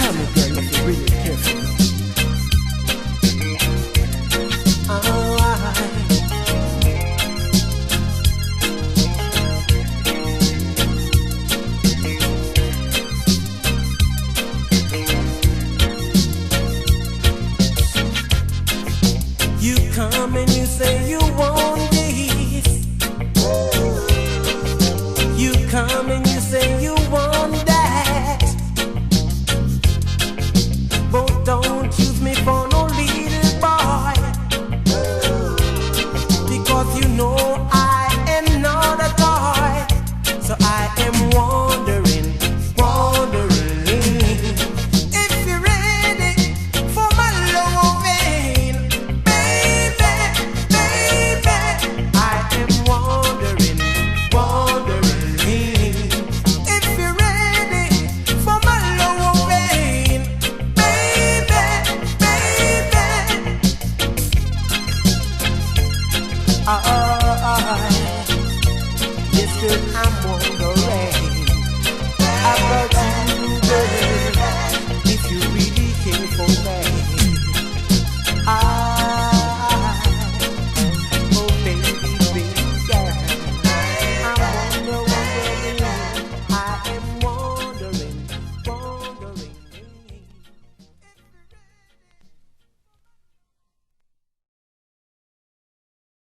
Tell me, girl, if you really care for me. You come and you say you want this. You come and you say you want that. But don't use me for no little boy, because you know I am not a toy. So I am wondering, if you're ready for my loving, baby, baby. I am wondering, if you're ready for my loving, baby, baby. Yes, girl, I'm wondering about you, girl, if you really care for me.